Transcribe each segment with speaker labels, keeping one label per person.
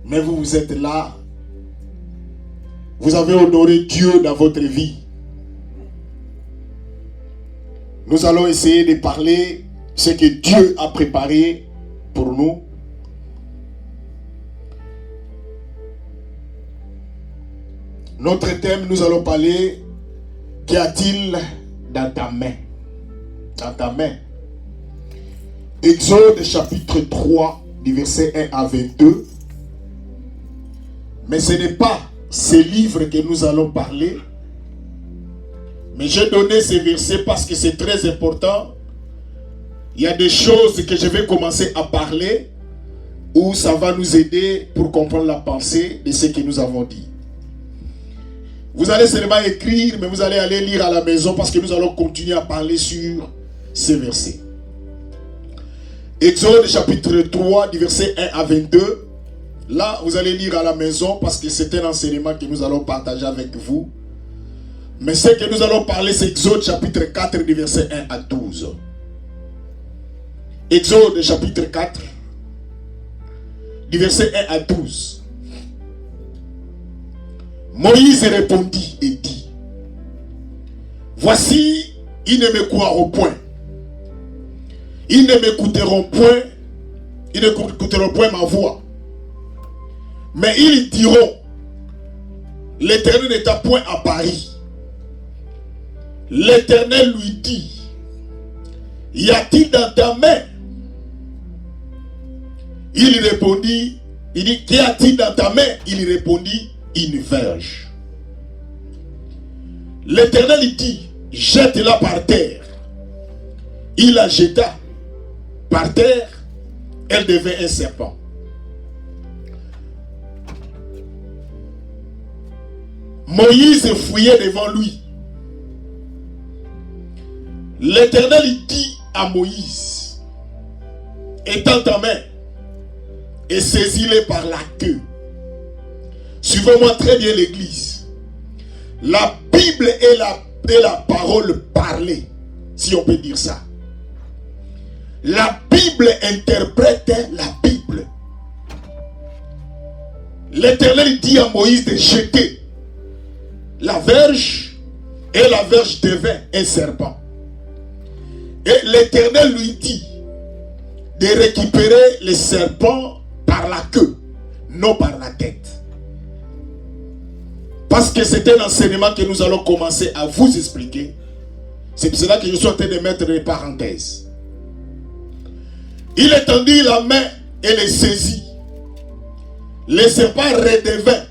Speaker 1: Mais vous êtes là. Vous avez honoré Dieu dans votre vie. Nous allons essayer de parler ce que Dieu a préparé pour nous. Notre thème, nous allons parler, qu'y a-t-il dans ta main? Dans ta main. Exode chapitre 3, du verset 1 à 22. Mais ce n'est pas ce livre que nous allons parler. Mais j'ai donné ces versets parce que c'est très important. Il y a des choses que je vais commencer à parler où ça va nous aider pour comprendre la pensée de ce que nous avons dit. Vous allez seulement écrire, mais vous allez aller lire à la maison parce que nous allons continuer à parler sur ces versets. Exode chapitre 3, du verset 1 à 22. Là, vous allez lire à la maison parce que c'est un enseignement que nous allons partager avec vous. Mais ce que nous allons parler, c'est Exode chapitre 4, du verset 1 à 12. Exode chapitre 4, du verset 1 à 12. Moïse répondit et dit: voici, ils ne m'écouteront point. Ils ne m'écouteront point. Ils n'écouteront point ma voix. Mais ils diront: l'Éternel n'est à point à Paris. L'Éternel lui dit: y a-t-il dans ta main? Il répondit, il dit: qu'y a-t-il dans ta main? Il répondit: une verge. L'Éternel dit: jette-la par terre. Il la jeta par terre, elle devint un serpent. Moïse fouillait devant lui. L'Éternel dit à Moïse: étends ta main et saisis-les par la queue. Suivez-moi très bien l'église. La Bible est la parole parlée, si on peut dire ça. La Bible interprète la Bible. L'Éternel dit à Moïse de jeter la verge, et la verge devint un serpent. Et l'Éternel lui dit de récupérer le serpent par la queue, non par la tête. Parce que c'est un enseignement que nous allons commencer à vous expliquer. C'est pour cela que je suis en train de mettre des parenthèses. Il étendit la main et les saisit. Le serpent redevint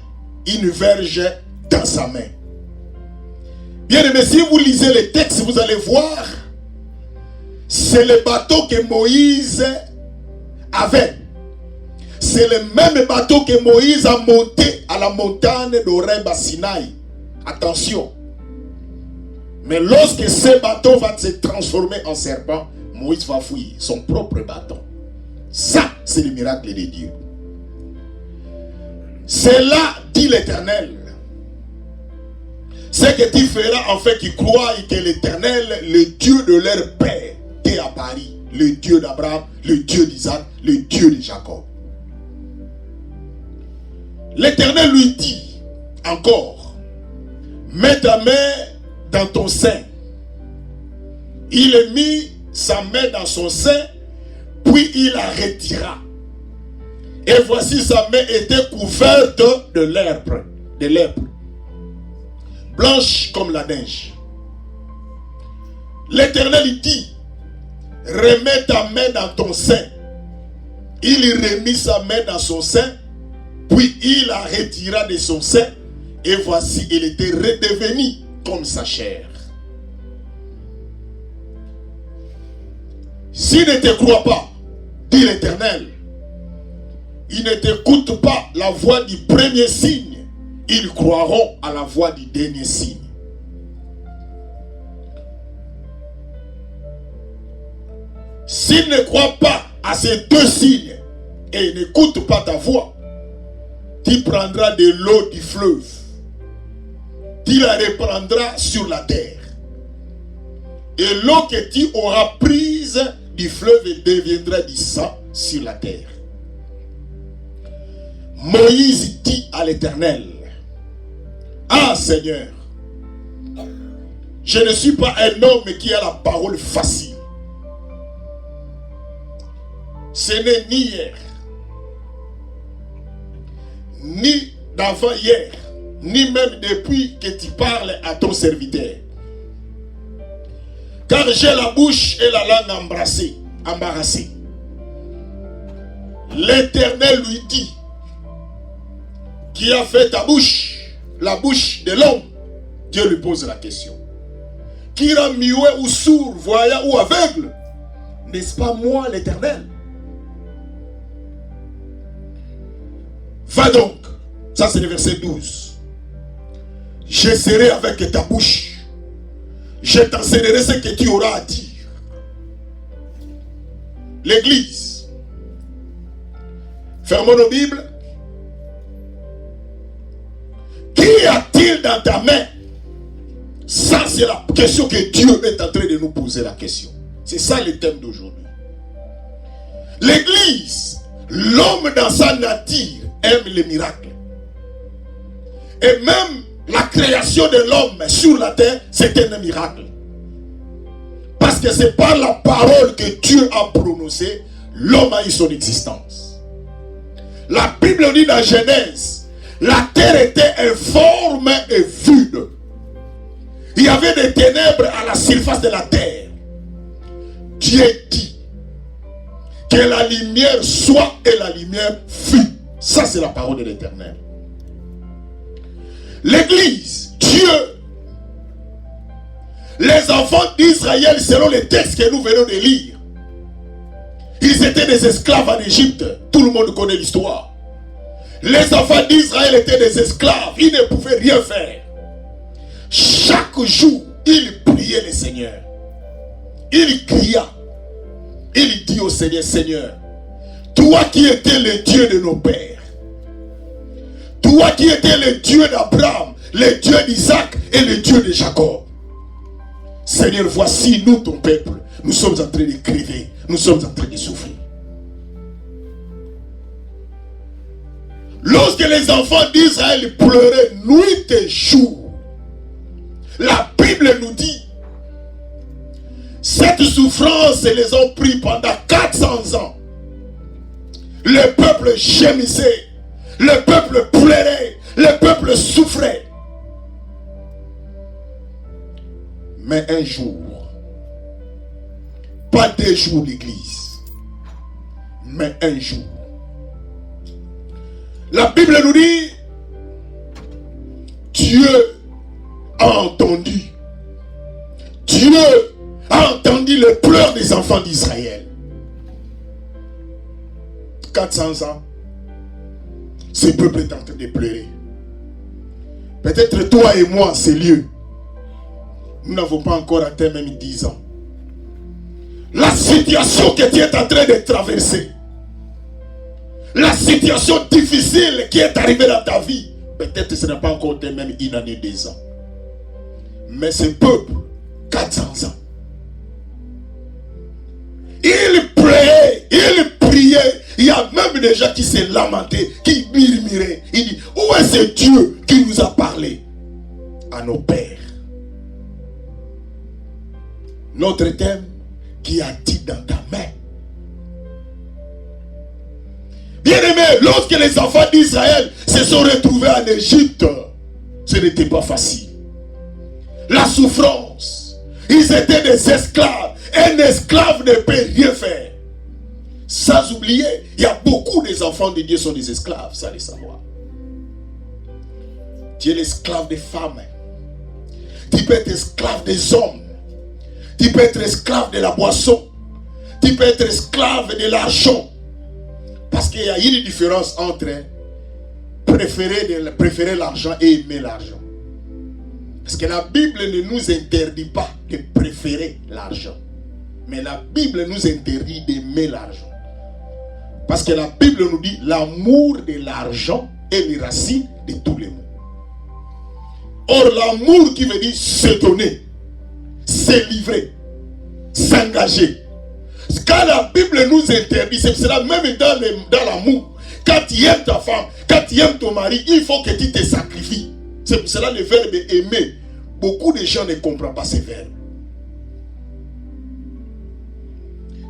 Speaker 1: une verge dans sa main. Bien aimé, si vous lisez le texte, vous allez voir, c'est le bateau que Moïse avait. C'est le même bateau que Moïse a monté à la montagne d'Horeb à Sinaï. Attention. Mais lorsque ce bateau va se transformer en serpent, Moïse va fouiller son propre bâton. Ça, c'est le miracle de Dieu. C'est là, dit l'Éternel, ce que tu feras en fait qui croient que l'Éternel, le Dieu de leur père, est à Paris. Le Dieu d'Abraham, le Dieu d'Isaac, le Dieu de Jacob. L'Éternel lui dit encore: mets ta main dans ton sein. Il a mis sa main dans son sein, puis il la retira. Et voici sa main était couverte de lèpre, blanche comme la neige. L'Éternel dit: remets ta main dans ton sein. Il remit sa main dans son sein, puis il la retira de son sein, et voici, il était redevenu comme sa chair. S'il ne te croit pas, dit l'Éternel, ils ne t'écoutent pas la voix du premier signe, ils croiront à la voix du dernier signe. S'ils ne croient pas à ces deux signes et n'écoutent pas ta voix, tu prendras de l'eau du fleuve, tu la reprendras sur la terre. Et l'eau que tu auras prise du fleuve deviendra du sang sur la terre. Moïse dit à l'Éternel, ah Seigneur, je ne suis pas un homme qui a la parole facile. Ce n'est ni hier, ni d'avant-hier, ni même depuis que tu parles à ton serviteur. Car j'ai la bouche et la langue embarrassée. L'Éternel lui dit, qui a fait ta bouche, la bouche de l'homme? Dieu lui pose la question. Qui rend muet ou sourd, voyant ou aveugle? N'est-ce pas moi l'Éternel? Va donc, ça c'est le verset 12. Je serai avec ta bouche. Je t'enseignerai ce que tu auras à dire. L'église. Fermons nos Bibles. Qui a-t-il dans ta main? Ça, c'est la question que Dieu est en train de nous poser la question. C'est ça le thème d'aujourd'hui. L'église, l'homme dans sa nature aime les miracles. Et même la création de l'homme sur la terre, c'est un miracle. Parce que c'est par la parole que Dieu a prononcée, l'homme a eu son existence. La Bible dit dans Genèse, la terre était informe et vide. Il y avait des ténèbres à la surface de la terre. Dieu dit que la lumière soit et la lumière fut. Ça c'est la parole de l'Éternel. L'église, Dieu, les enfants d'Israël, selon les textes que nous venons de lire, ils étaient des esclaves en Égypte. Tout le monde connaît l'histoire. Les enfants d'Israël étaient des esclaves. Ils ne pouvaient rien faire. Chaque jour, il priait le Seigneur. Il cria. Il dit au Seigneur, Seigneur, toi qui étais le Dieu de nos pères, toi qui étais le Dieu d'Abraham, le Dieu d'Isaac et le Dieu de Jacob. Seigneur, voici nous, ton peuple. Nous sommes en train de crever. Nous sommes en train de souffrir. Lorsque les enfants d'Israël pleuraient nuit et jour, la Bible nous dit, cette souffrance les ont pris pendant 400 ans. Le peuple gémissait, le peuple pleurait, le peuple souffrait. Mais un jour, pas 2 jours d'église, mais un jour, la Bible nous dit, Dieu a entendu. Dieu a entendu les pleurs des enfants d'Israël. 400 ans, ce peuple est en train de pleurer. Peut-être toi et moi, ces lieux, nous n'avons pas encore atteint même 10 ans. La situation que tu es en train de traverser, la situation difficile qui est arrivée dans ta vie, peut-être ce n'est pas encore même 1 année, 2 ans. Mais ce peuple, 400 ans, il pleurait, il priait. Il y a même des gens qui se lamentaient, qui murmuraient. Il dit, où est ce Dieu qui nous a parlé? À nos pères. Notre thème, qui a dit dans ta main. Bien-aimés, lorsque les enfants d'Israël se sont retrouvés en Égypte, ce n'était pas facile. La souffrance, ils étaient des esclaves. Un esclave ne peut rien faire. Sans oublier, il y a beaucoup des enfants de Dieu qui sont des esclaves, ça le savoir. Tu es l'esclave des femmes. Tu peux être esclave des hommes. Tu peux être esclave de la boisson. Tu peux être esclave de l'argent. Parce qu'il y a une différence entre préférer l'argent et aimer l'argent. Parce que la Bible ne nous interdit pas de préférer l'argent. Mais la Bible nous interdit d'aimer l'argent. Parce que la Bible nous dit l'amour de l'argent est la racine de tous les maux. Or, l'amour qui veut dire se donner, se livrer, s'engager. Quand la Bible nous interdit, c'est cela même dans l'amour. Quand tu aimes ta femme, quand quand tu aimes ton mari, il faut que tu te sacrifies. C'est pour cela le verbe aimer. Beaucoup de gens ne comprennent pas ces verbes.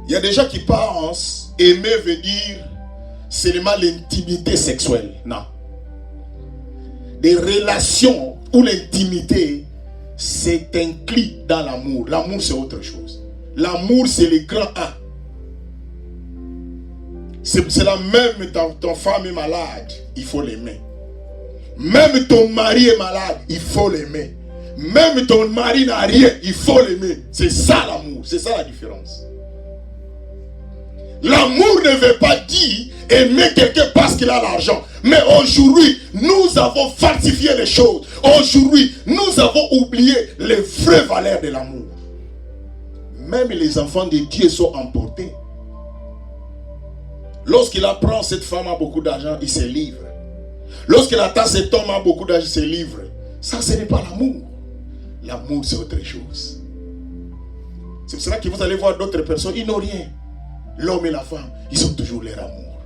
Speaker 1: Il y a des gens qui pensent aimer veut dire seulement l'intimité sexuelle. Non. Des relations où l'intimité c'est inclus dans l'amour. L'amour c'est autre chose. L'amour c'est le grand A. C'est pour cela même ton femme est malade, il faut l'aimer. Même ton mari est malade, il faut l'aimer. Même ton mari n'a rien, il faut l'aimer. C'est ça l'amour, c'est ça la différence. L'amour ne veut pas dire aimer quelqu'un parce qu'il a l'argent. Mais aujourd'hui, nous avons falsifié les choses. Aujourd'hui, nous avons oublié les vraies valeurs de l'amour. Même les enfants de Dieu sont emportés. Lorsqu'il apprend cette femme a beaucoup d'argent, il se livre. Lorsqu'il attend cet homme a beaucoup d'argent, il se livre. Ça, ce n'est pas l'amour. L'amour, c'est autre chose. C'est pour cela que vous allez voir d'autres personnes, ils n'ont rien. L'homme et la femme, ils ont toujours leur amour.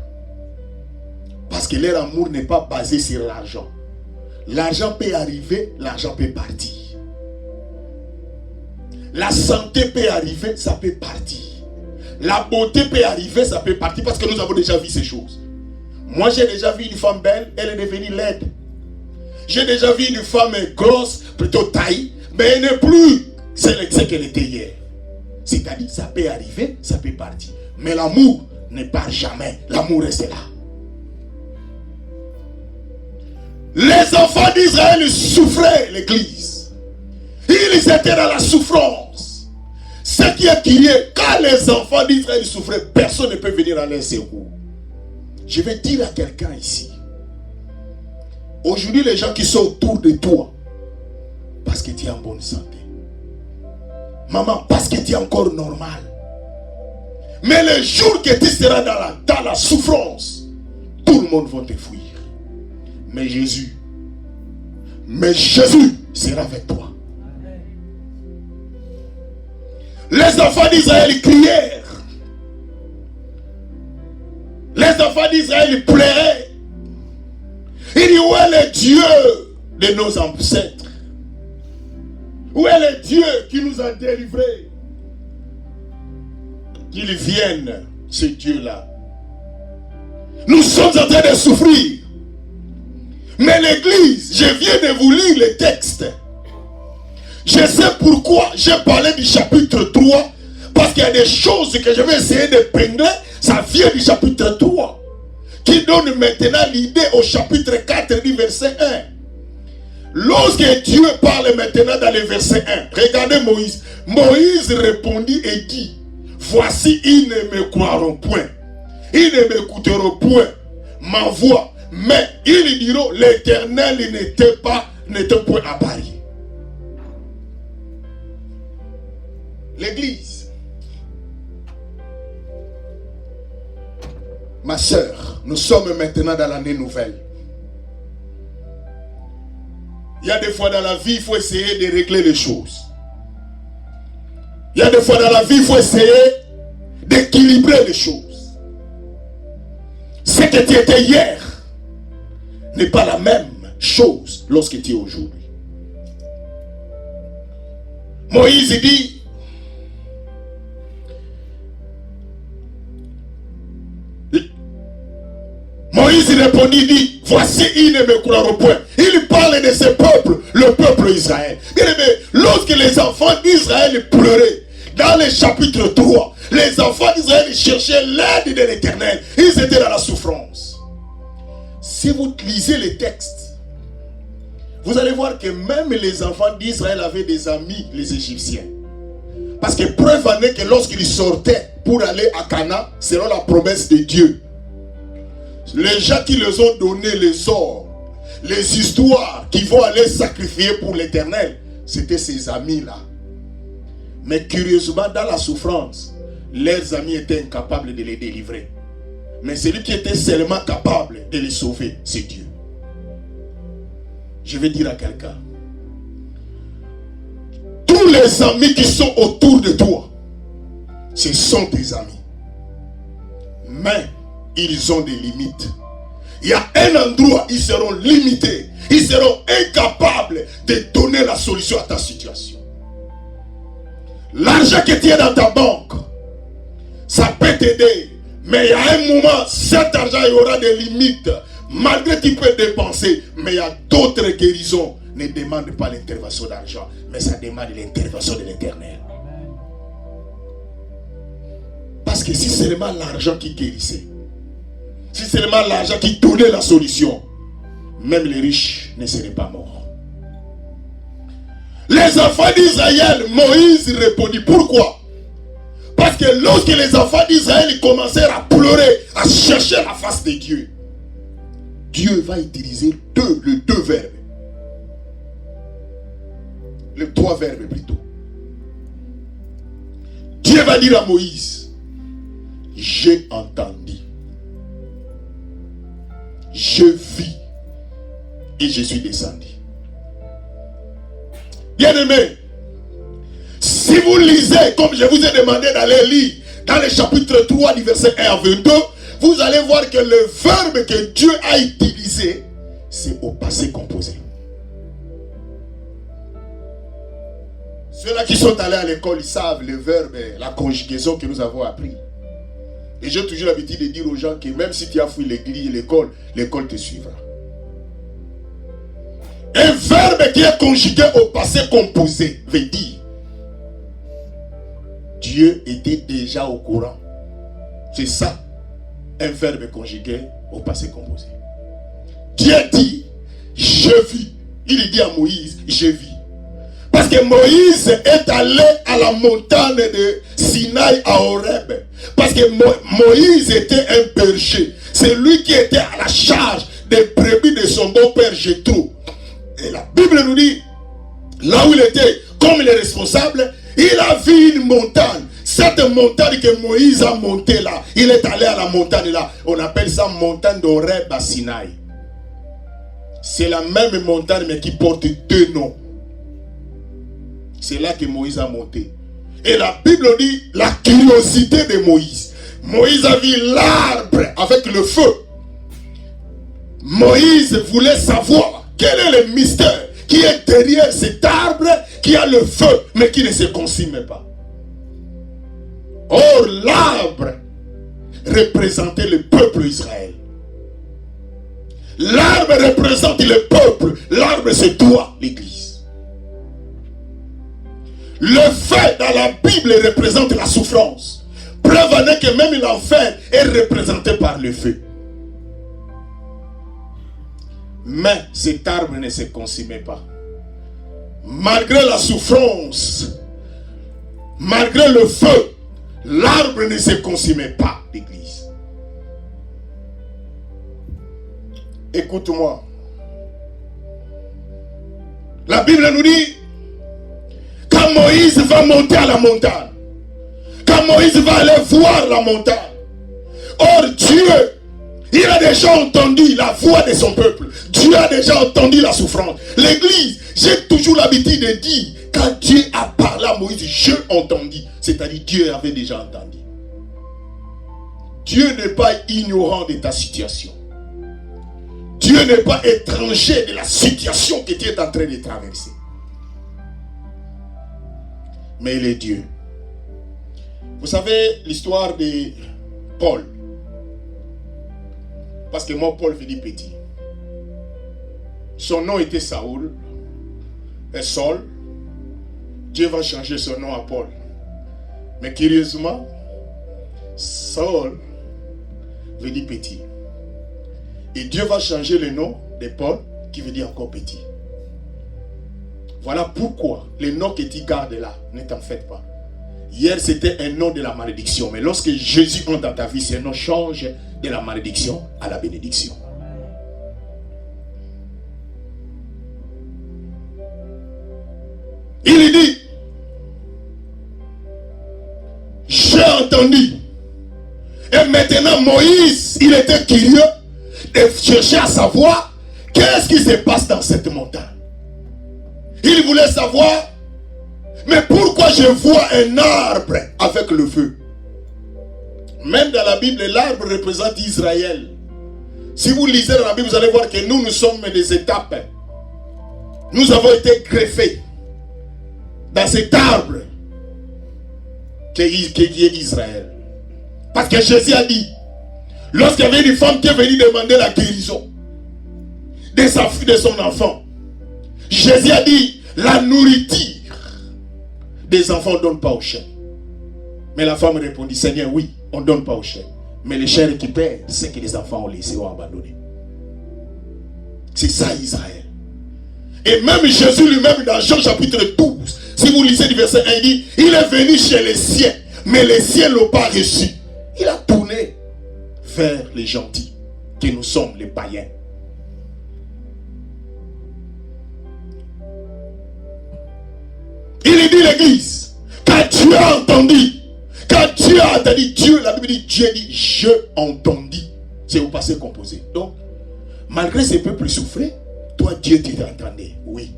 Speaker 1: Parce que leur amour n'est pas basé sur l'argent. L'argent peut arriver, l'argent peut partir. La santé peut arriver, ça peut partir. La beauté peut arriver, ça peut partir parce que nous avons déjà vu ces choses. Moi, j'ai déjà vu une femme belle, elle est devenue laide. J'ai déjà vu une femme grosse, plutôt taille, mais elle n'est plus ce qu'elle était hier. C'est-à-dire, ça peut arriver, ça peut partir. Mais l'amour ne part jamais. L'amour reste là. Les enfants d'Israël souffraient, l'église. Ils étaient dans la souffrance. Ce qui est crié, quand les enfants d'Israël souffraient, personne ne peut venir à leur secours. Je vais dire à quelqu'un ici. Aujourd'hui, les gens qui sont autour de toi, parce que tu es en bonne santé. Maman, parce que tu es encore normal. Mais le jour que tu seras dans la souffrance, tout le monde va te fuir. Mais Jésus sera avec toi. Les enfants d'Israël crièrent. Les enfants d'Israël pleuraient. Il dit, où est le Dieu de nos ancêtres? Où est le Dieu qui nous a délivrés? Qu'il vienne, ce Dieu-là. Nous sommes en train de souffrir. Mais l'église, je viens de vous lire le texte. Je sais pourquoi j'ai parlé du chapitre 3. Parce qu'il y a des choses que je vais essayer de peindre. Ça vient du chapitre 3. Qui donne maintenant l'idée au chapitre 4 du verset 1. Lorsque Dieu parle maintenant dans le verset 1. Regardez Moïse. Moïse répondit et dit, voici, ils ne me croiront point. Ils ne m'écouteront point ma voix. Mais ils diront, l'Éternel n'était point à Paris. L'église. Ma soeur, nous sommes maintenant dans l'année nouvelle. Il y a des fois dans la vie, il faut essayer de régler les choses. Il y a des fois dans la vie, il faut essayer d'équilibrer les choses. Ce que tu étais hier n'est pas la même chose lorsque tu es aujourd'hui. Moïse dit, Moïse répondit, dit, voici, ils ne me croiront point. Il parle de ce peuple, le peuple Israël. Bien aimé, lorsque les enfants d'Israël pleuraient, dans le chapitre 3, les enfants d'Israël cherchaient l'aide de l'Éternel. Ils étaient dans la souffrance. Si vous lisez les textes, vous allez voir que même les enfants d'Israël avaient des amis, les Égyptiens. Parce que preuve en est que lorsqu'ils sortaient pour aller à Canaan, selon la promesse de Dieu, les gens qui les ont donné les ors, les histoires qui vont aller sacrifier pour l'Éternel, c'était ces amis-là. Mais curieusement, dans la souffrance, leurs amis étaient incapables de les délivrer. Mais celui qui était seulement capable de les sauver, c'est Dieu. Je vais dire à quelqu'un, tous les amis qui sont autour de toi, ce sont tes amis. Mais ils ont des limites. il y a un endroit, ils seront limités. Ils seront incapables de donner la solution à ta situation. L'argent que tu as dans ta banque, ça peut t'aider. Mais il y a un moment, cet argent, il y aura des limites. Malgré que tu peux dépenser, mais il y a d'autres guérisons. Ne demande pas l'intervention d'argent, mais ça demande l'intervention de l'Éternel. Parce que si seulement l'argent qui guérissait, si seulement l'argent qui donnait la solution, même les riches ne seraient pas morts. Les enfants d'Israël, Moïse répondit. Pourquoi? Parce que lorsque les enfants d'Israël commencèrent à pleurer, à chercher la face de Dieu, Dieu va utiliser les deux verbes. Les trois verbes plutôt. Dieu va dire à Moïse, j'ai entendu, je vis et je suis descendu. Bien-aimés, si vous lisez, comme je vous ai demandé d'aller lire, dans le chapitre 3 du verset 1 à 22, vous allez voir que le verbe que Dieu a utilisé, c'est au passé composé. Ceux-là qui sont allés à l'école, ils savent le verbe, la conjugaison que nous avons appris. Et j'ai toujours l'habitude de dire aux gens que même si tu as fui l'église, l'école te suivra. Un verbe qui est conjugué au passé composé veut dire Dieu était déjà au courant. C'est ça, un verbe conjugué au passé composé. Dieu dit, je vis. Il dit à Moïse, je vis. Parce que Moïse est allé à la montagne de Sinaï à Horeb. Parce que Moïse était un berger. C'est lui qui était à la charge des brebis de son beau-père Jéthro. Et la Bible nous dit, là où il était, comme il est responsable, il a vu une montagne. Cette montagne que Moïse a montée là, il est allé à la montagne là. On appelle ça montagne d'Horeb à Sinaï. C'est la même montagne mais qui porte deux noms. C'est là que Moïse a monté. Et la Bible dit la curiosité de Moïse. Moïse a vu l'arbre avec le feu. Moïse voulait savoir quel est le mystère qui est derrière cet arbre qui a le feu mais qui ne se consume pas. Or l'arbre représentait le peuple Israël. L'arbre représente le peuple. L'arbre c'est toi, l'église. Le feu dans la Bible représente la souffrance. Preuve en est que même l'enfer est représenté par le feu. Mais cet arbre ne se consumait pas. Malgré la souffrance, malgré le feu, l'arbre ne se consumait pas, l'église. Écoute-moi. La Bible nous dit, quand Moïse va monter à la montagne, quand Moïse va aller voir la montagne, or Dieu, il a déjà entendu la voix de son peuple. Dieu a déjà entendu la souffrance. L'église, j'ai toujours l'habitude de dire, quand Dieu a parlé à Moïse, j'ai entendu. C'est-à-dire Dieu avait déjà entendu. Dieu n'est pas ignorant de ta situation. Dieu n'est pas étranger de la situation que tu es en train de traverser. Mais il est Dieu. Vous savez l'histoire de Paul. Parce que moi, Paul veut dire petit. Son nom était Saoul. Et Saul. Dieu va changer son nom à Paul. Mais curieusement, Saul veut dire petit. Et Dieu va changer le nom de Paul qui veut dire encore petit. Voilà pourquoi le nom que tu gardes là, ne t'en faites pas. Hier c'était un nom de la malédiction. Mais lorsque Jésus entre dans ta vie, ce nom change de la malédiction à la bénédiction. Il dit, j'ai entendu. Et maintenant Moïse, il était curieux de chercher à savoir qu'est-ce qui se passe dans cette montagne. Il voulait savoir, mais pourquoi je vois un arbre avec le feu? Même dans la Bible, l'arbre représente Israël. Si vous lisez dans la Bible, vous allez voir que nous sommes des étapes. Nous avons été greffés dans cet arbre qui est Israël. Parce que Jésus a dit, lorsqu'il y avait une femme qui est venue demander la guérison de son enfant, Jésus a dit, la nourriture des enfants, on ne donne pas aux chiens. Mais la femme répondit, Seigneur, oui, on ne donne pas aux chiens. Mais les chiens récupèrent ce que les enfants ont laissé ou abandonné. C'est ça Israël. Et même Jésus lui-même dans Jean chapitre 12, si vous lisez du verset 1, il dit, il est venu chez les siens, mais les siens ne l'ont pas reçu. Il a tourné vers les gentils, que nous sommes les païens. Il dit l'église, quand Dieu a entendu, Dieu, la Bible dit, Dieu dit, je entendis. C'est au passé composé. Donc, malgré ces peuples souffraient, toi Dieu t'entendait, oui.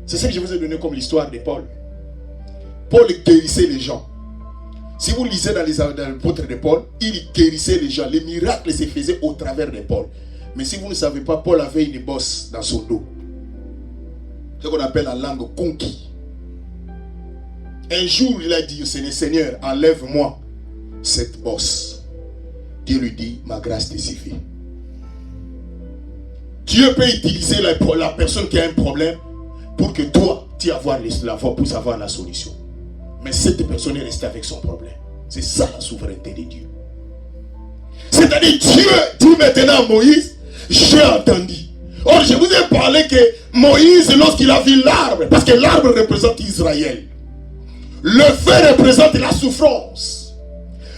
Speaker 1: C'est ça que je vous ai donné comme l'histoire de Paul. Paul guérissait les gens. Si vous lisez dans les apôtres de Paul, il guérissait les gens. Les miracles se faisaient au travers de Paul. Mais si vous ne savez pas, Paul avait une bosse dans son dos. Ce qu'on appelle la langue conquis. Un jour, il a dit au Seigneur, enlève-moi cette bosse. Dieu lui dit, ma grâce te suffit. Dieu peut utiliser la personne qui a un problème pour que toi, tu puisses avoir la solution. Mais cette personne est restée avec son problème. C'est ça la souveraineté de Dieu. C'est-à-dire, Dieu dit maintenant à Moïse, j'ai entendu. Or, je vous ai parlé que Moïse, lorsqu'il a vu l'arbre, parce que l'arbre représente Israël, le feu représente la souffrance.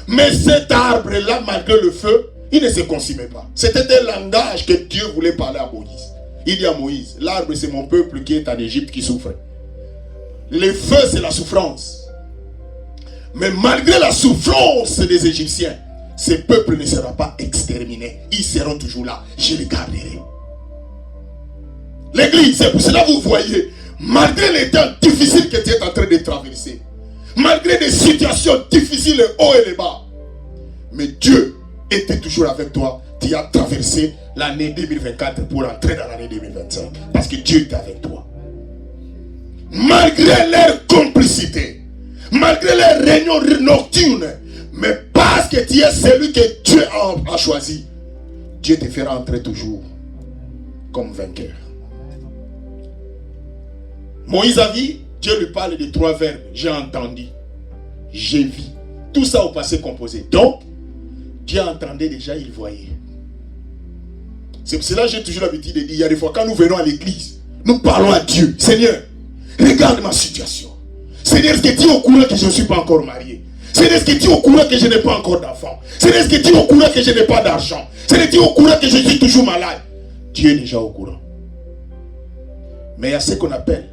Speaker 1: Mais cet arbre-là, malgré le feu, il ne se consumait pas. C'était un langage que Dieu voulait parler à Moïse. Il dit à Moïse, l'arbre c'est mon peuple qui est en Égypte qui souffre. Le feu c'est la souffrance. Mais malgré la souffrance des Égyptiens, ces peuples ne seront pas exterminés. Ils seront toujours là. Je les garderai. L'église, c'est pour cela que vous voyez, malgré les temps difficiles que tu es en train de traverser, malgré des situations difficiles, les hauts et les bas, mais Dieu était toujours avec toi. Tu as traversé l'année 2024 pour entrer dans l'année 2025. Parce que Dieu est avec toi. Malgré leur complicité, malgré les réunions nocturnes, mais parce que tu es celui que Dieu a choisi, Dieu te fera entrer toujours comme vainqueur. Moïse a vu, Dieu lui parle de 3 verbes. J'ai entendu, j'ai vu. Tout ça au passé composé. Donc, Dieu entendait déjà, il voyait. C'est pour cela que j'ai toujours l'habitude de dire, il y a des fois quand nous venons à l'église, nous parlons à Dieu. Seigneur, regarde ma situation. Seigneur, est-ce que tu es au courant que je ne suis pas encore marié? Seigneur, est-ce que tu es au courant que je n'ai pas encore d'enfant? Seigneur, est-ce que tu es au courant que je n'ai pas d'argent? Seigneur, tu es au courant que je suis toujours malade? Dieu est déjà au courant. Mais il y a ce qu'on appelle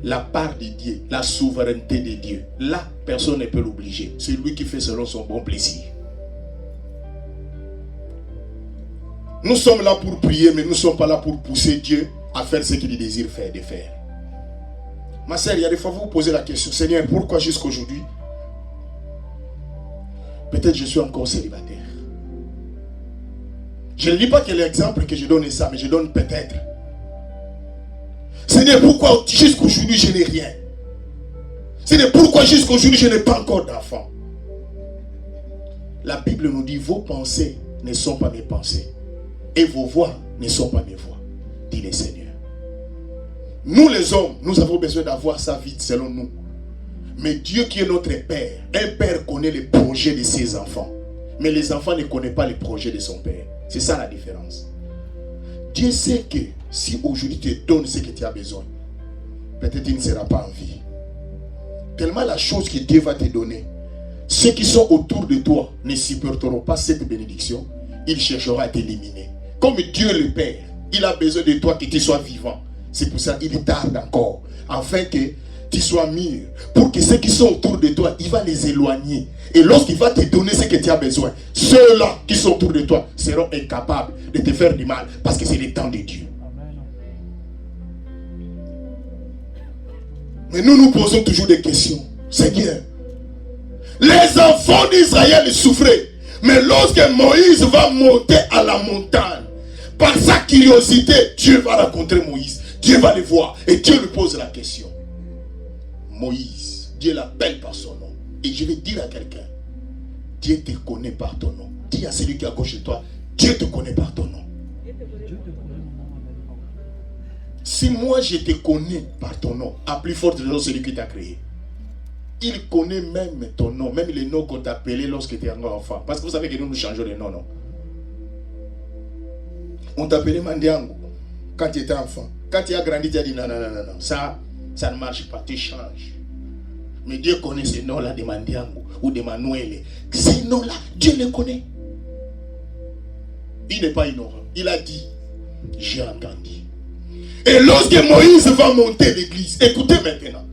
Speaker 1: la part de Dieu, la souveraineté de Dieu. Là, personne ne peut l'obliger. C'est lui qui fait selon son bon plaisir. Nous sommes là pour prier, mais nous ne sommes pas là pour pousser Dieu à faire ce qu'il désire faire, de faire. Ma sœur, il y a des fois vous vous posez la question, Seigneur, pourquoi jusqu'aujourd'hui, peut-être je suis encore célibataire. Je ne dis pas que l'exemple que je donne est ça, mais je donne peut-être. Seigneur, pourquoi jusqu'aujourd'hui je n'ai rien? Seigneur, pourquoi jusqu'aujourd'hui je n'ai pas encore d'enfant? La Bible nous dit, vos pensées ne sont pas mes pensées. Et vos voix ne sont pas mes voix, dit le Seigneur. Nous les hommes, nous avons besoin d'avoir sa vie selon nous. Mais Dieu qui est notre Père, un Père connaît les projets de ses enfants. Mais les enfants ne connaissent pas les projets de son Père. C'est ça la différence. Dieu sait que si aujourd'hui tu te donnes ce que tu as besoin, peut-être tu ne seras pas en vie. Tellement la chose que Dieu va te donner, ceux qui sont autour de toi ne supporteront pas cette bénédiction, ils chercheront à t'éliminer. Comme Dieu le Père, il a besoin de toi que tu sois vivant. C'est pour ça qu'il tarde encore, afin que tu sois mûr, pour que ceux qui sont autour de toi, il va les éloigner. Et lorsqu'il va te donner ce que tu as besoin, ceux-là qui sont autour de toi seront incapables de te faire du mal, parce que c'est le temps de Dieu. Mais nous nous posons toujours des questions. Seigneur, les enfants d'Israël souffraient, Mais lorsque Moïse va monter à la montagne, par sa curiosité, Dieu va rencontrer Moïse. Dieu va le voir et Dieu lui pose la question. Moïse, Dieu l'appelle par son nom. Et je vais dire à quelqu'un, Dieu te connaît par ton nom. Dis à celui qui est à gauche de toi, Dieu te connaît par ton nom. Si moi je te connais par ton nom, à plus forte raison celui qui t'a créé. Il connaît même ton nom, même les noms qu'on t'appelait lorsque tu étais enfant. Parce que vous savez que nous changeons les noms, non? On t'appelait Mandiango quand tu étais enfant. Quand tu as grandi, tu as dit non, ça ne marche pas, tu changes. Mais Dieu connaît ces noms-là de Mandiango ou de Manuel. Ces noms-là, Dieu les connaît. Il n'est pas ignorant. Il a dit, j'ai entendu. Et lorsque Moïse va monter l'église, écoutez maintenant.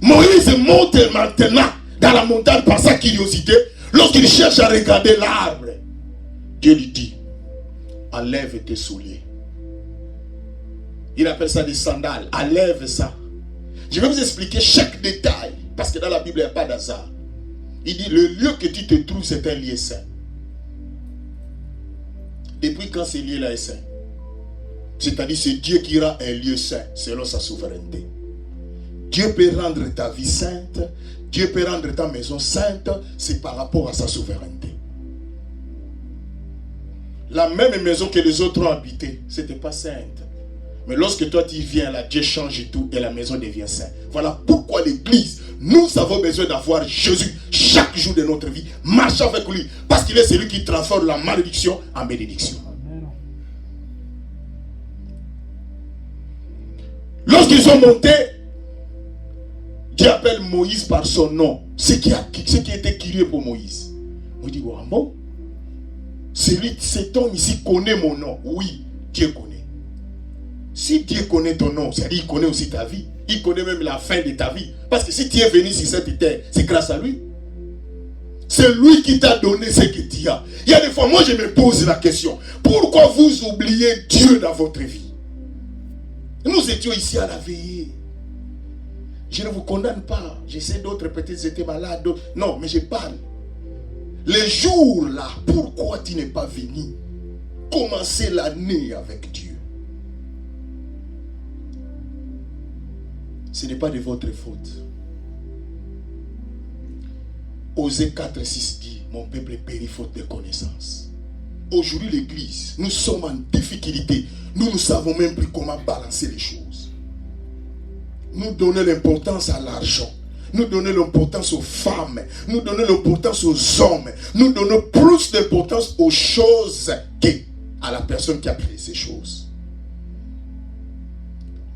Speaker 1: Moïse monte maintenant dans la montagne par sa curiosité. Lorsqu'il cherche à regarder l'arbre, Dieu lui dit, enlève tes souliers. Il appelle ça des sandales. Enlève ça. Je vais vous expliquer chaque détail. Parce que dans la Bible, il n'y a pas d'hasard. Il dit, le lieu que tu te trouves, c'est un lieu saint. Depuis quand ce lieu-là est saint? C'est-à-dire, c'est Dieu qui rend un lieu saint, selon sa souveraineté. Dieu peut rendre ta vie sainte. Dieu peut rendre ta maison sainte. C'est par rapport à sa souveraineté. La même maison que les autres ont habité, ce n'était pas sainte. Mais lorsque toi tu viens là, Dieu change tout et la maison devient sainte. Voilà pourquoi l'église, nous avons besoin d'avoir Jésus chaque jour de notre vie. Marche avec lui. Parce qu'il est celui qui transforme la malédiction en bénédiction. Lorsqu'ils ont monté, Dieu appelle Moïse par son nom. Ce qui était curieux pour Moïse. On dit, oh, bon, cet homme ici connaît mon nom. Oui, Dieu connaît. Si Dieu connaît ton nom, c'est-à-dire qu'il connaît aussi ta vie. Il connaît même la fin de ta vie. Parce que si tu es venu sur cette terre, c'est grâce à lui. C'est lui qui t'a donné ce que tu as. Il y a des fois, moi je me pose la question. Pourquoi vous oubliez Dieu dans votre vie? Nous étions ici à la veillée. Je ne vous condamne pas. Je sais d'autres peut-être étaient malades. Non, mais je parle. Les jours là, pourquoi tu n'es pas venu commencer l'année avec Dieu? Ce n'est pas de votre faute. Osée 4:6 dit, mon peuple périt faute de connaissance. Aujourd'hui l'église, nous sommes en difficulté. Nous ne savons même plus comment balancer les choses. Nous donnons l'importance à l'argent. Nous donnons l'importance aux femmes. Nous donnons l'importance aux hommes. Nous donnons plus d'importance aux choses qu'à la personne qui a créé ces choses.